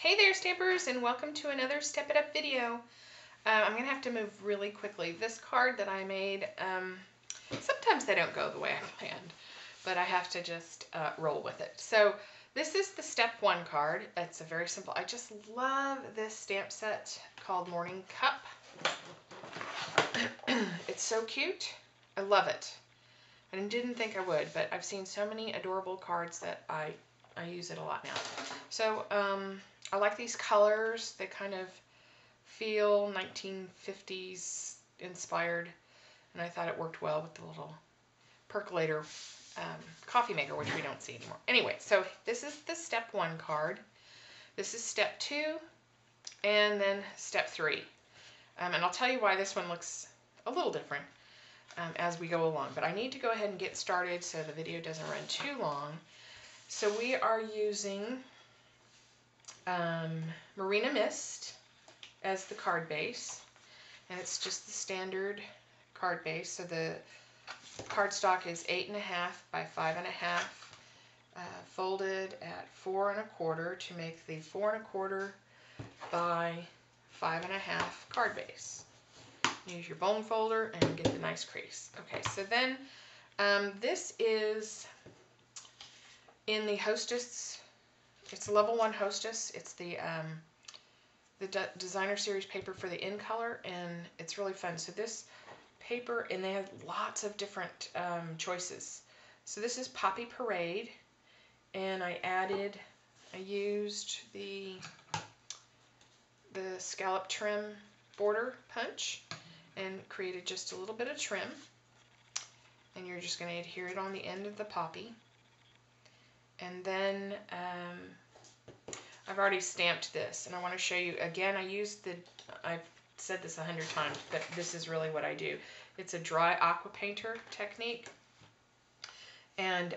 Hey there, Stampers, and welcome to another Step It Up video. I'm going to have to move really quickly. This card that I made, sometimes they don't go the way I planned, but I have to just roll with it. So this is the Step 1 card. It's a very simple, I just love this stamp set called Morning Cup. It's so cute. I love it. I didn't think I would, but I've seen so many adorable cards that I use it a lot now. So I like these colors. They kind of feel 1950s inspired, and I thought it worked well with the little percolator coffee maker, which we don't see anymore. Anyway, so this is the Step 1 card. This is Step 2, and then Step 3. And I'll tell you why this one looks a little different as we go along. But I need to go ahead and get started so the video doesn't run too long. So we are using Marina Mist as the card base, and it's just the standard card base. So the cardstock is 8.5 by 5.5, folded at 4 1/4 to make the 4 1/4 by 5.5 card base. Use your bone folder and get the nice crease. Okay, so then this is in the Hostess. It's a level 1 Hostess. It's the designer series paper for the in color, and it's really fun. So this paper, and they have lots of different choices. So this is Poppy Parade, and I used the scallop trim border punch and created just a little bit of trim, and you're just going to adhere it on the end of the poppy. And then I've already stamped this, and I want to show you again. I've said this 100 times, but this is really what I do. It's a dry aqua painter technique, and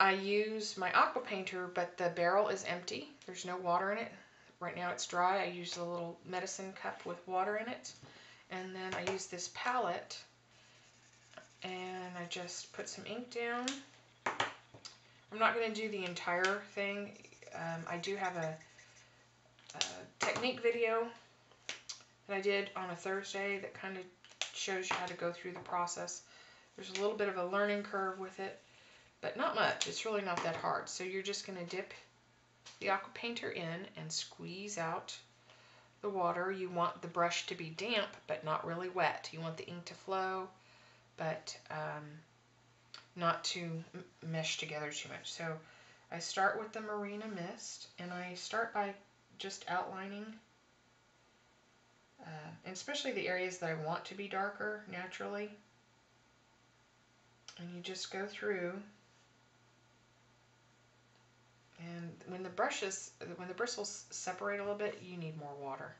I use my aqua painter, but the barrel is empty. There's no water in it. Right now it's dry. I use a little medicine cup with water in it, and then I use this palette, and I just put some ink down. I'm not going to do the entire thing. I do have a technique video that I did on a Thursday that kind of shows you how to go through the process. There's a little bit of a learning curve with it, but not much. It's really not that hard. So you're just going to dip the aqua painter in and squeeze out the water. You want the brush to be damp, but not really wet. You want the ink to flow, but not to mesh together too much. So I start with the Marina Mist, and I start by just outlining, and especially the areas that I want to be darker naturally. And you just go through, and when the bristles separate a little bit, you need more water.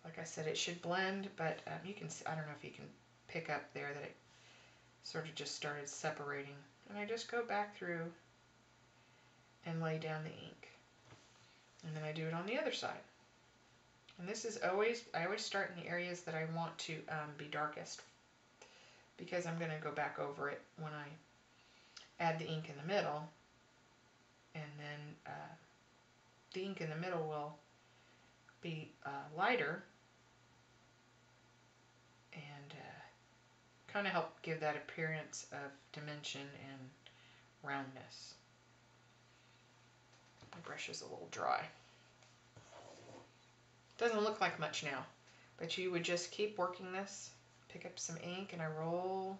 Like I said, it should blend, but you can see, I don't know if you can pick up there that it sort of just started separating. And I just go back through and lay down the ink. And then I do it on the other side. And this is always, I always start in the areas that I want to be darkest, because I'm going to go back over it when I add the ink in the middle. And then the ink in the middle will be lighter, and kind of help give that appearance of dimension and roundness. My brush is a little dry. Doesn't look like much now, but you would just keep working this. Pick up some ink, and I roll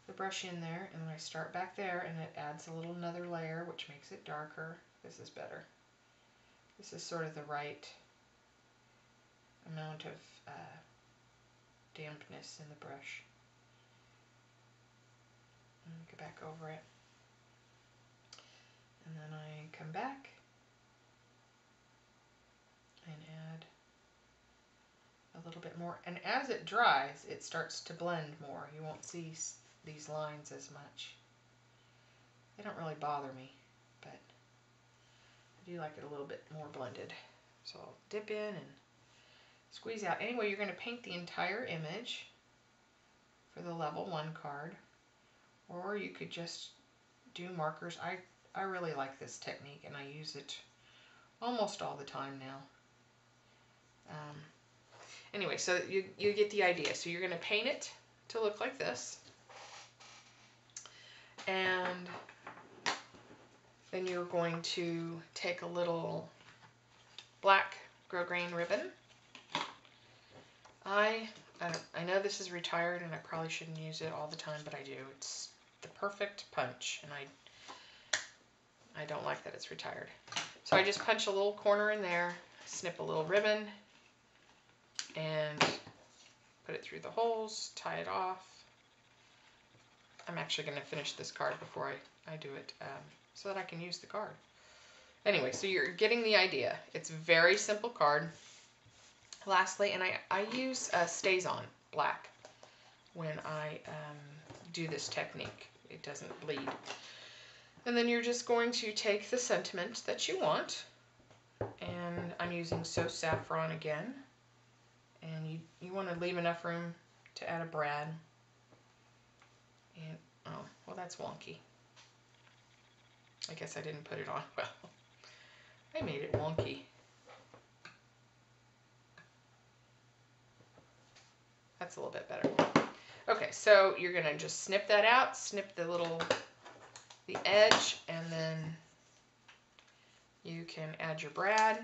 the brush in there, and then I start back there, and it adds another layer, which makes it darker. This is better. This is sort of the right amount of dampness in the brush. And go back over it, and then I come back and add a little bit more. And as it dries, it starts to blend more. You won't see these lines as much. They don't really bother me, but I do like it a little bit more blended. So I'll dip in and squeeze out. Anyway, you're going to paint the entire image for the level 1 card, or you could just do markers. I really like this technique, and I use it almost all the time now. Anyway, so you get the idea. So you're going to paint it to look like this. And then you're going to take a little black grosgrain ribbon. I know this is retired and I probably shouldn't use it all the time, but I do. It's the perfect punch, and I don't like that it's retired. So I just punch a little corner in there, snip a little ribbon, and put it through the holes, tie it off. I'm actually going to finish this card before I do it so that I can use the card. Anyway, so you're getting the idea. It's a very simple card. Lastly, and I use Stays On black when I do this technique. It doesn't bleed. And then you're just going to take the sentiment that you want, and I'm using So Saffron again, and you want to leave enough room to add a brad. And oh, well, that's wonky. I guess I didn't put it on well. I made it wonky. That's a little bit better. Okay, so you're gonna just snip that out, snip the edge, and then you can add your brad,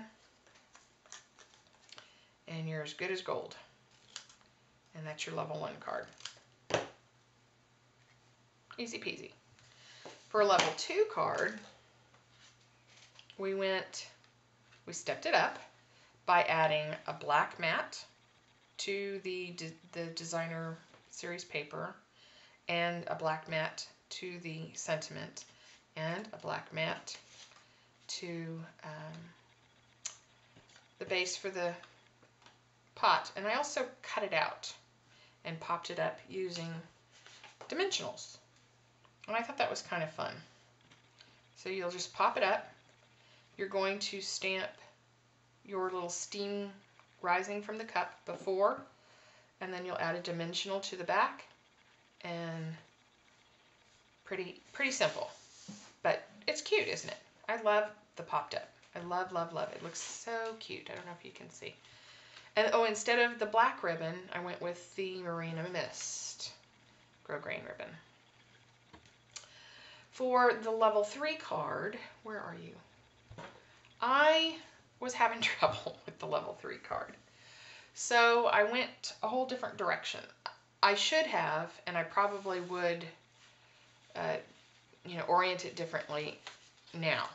and you're as good as gold. And that's your level 1 card. Easy peasy. For a level 2 card, we stepped it up by adding a black mat to the designer series paper, and a black mat to the sentiment, and a black mat to the base for the pot. And I also cut it out and popped it up using dimensionals. And I thought that was kind of fun. So you'll just pop it up. You're going to stamp your little steam rising from the cup before, and then you'll add a dimensional to the back, and pretty simple, but it's cute, isn't it? I love the popped up. I love it. Looks so cute. I don't know if you can see. And oh, instead of the black ribbon, I went with the Marina Mist grosgrain ribbon. For the level 3 card, where are you? I was having trouble with the level 3 card. So I went a whole different direction. I should have, and I probably would, orient it differently now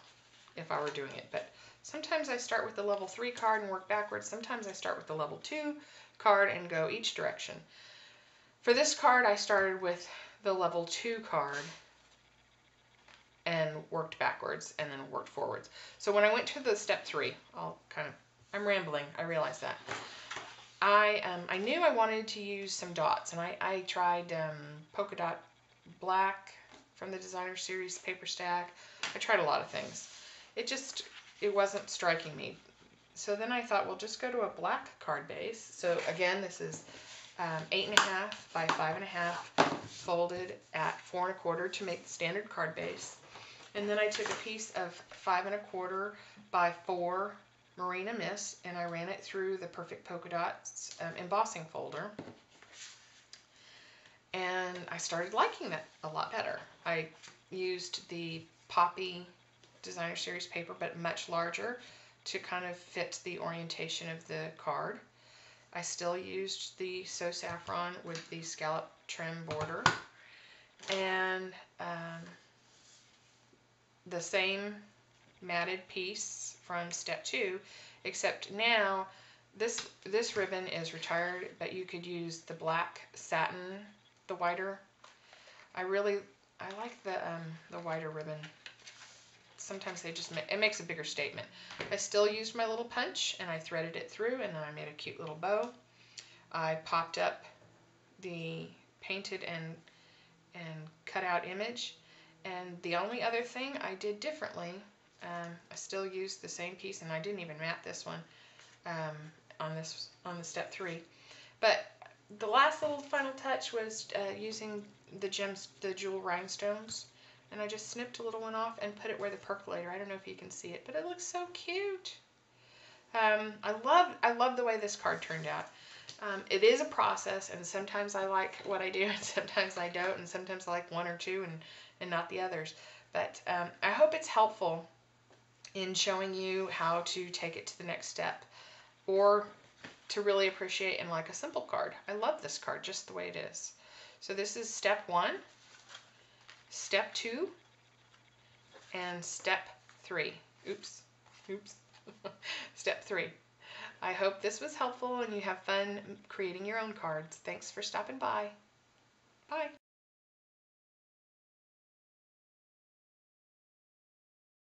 if I were doing it. But sometimes I start with the level 3 card and work backwards. Sometimes I start with the level 2 card and go each direction. For this card, I started with the level 2 card and worked backwards and then worked forwards. So when I went to the step 3, I'm rambling, I realize that. I knew I wanted to use some dots, and I tried polka dot black from the designer series paper stack. I tried a lot of things. It wasn't striking me. So then I thought, well, just go to a black card base. So again, this is 8.5 by 5.5 folded at 4 1/4 to make the standard card base. And then I took a piece of 5 1/4 by 4 Marina Mist, and I ran it through the Perfect Polka Dots embossing folder. And I started liking that a lot better. I used the Poppy designer series paper, but much larger, to kind of fit the orientation of the card. I still used the So Saffron with the scallop trim border, and the same matted piece from step 2, except now this ribbon is retired, but you could use the black satin, the whiter. I like the whiter ribbon. Sometimes it makes a bigger statement. I still used my little punch, and I threaded it through, and then I made a cute little bow. I popped up the painted and cut out image, and the only other thing I did differently, I still used the same piece, and I didn't even mat this one on the step 3. But the last little final touch was using the jewel rhinestones And I just snipped a little one off and put it where the percolator. I don't know if you can see it, but it looks so cute. I love the way this card turned out. It is a process, and sometimes I like what I do, and sometimes I don't, and sometimes I like one or two and not the others. But I hope it's helpful in showing you how to take it to the next step, or to really appreciate and like a simple card. I love this card just the way it is. So this is step 1, step 2, and step 3. Oops. Step 3. I hope this was helpful and you have fun creating your own cards. Thanks for stopping by. Bye.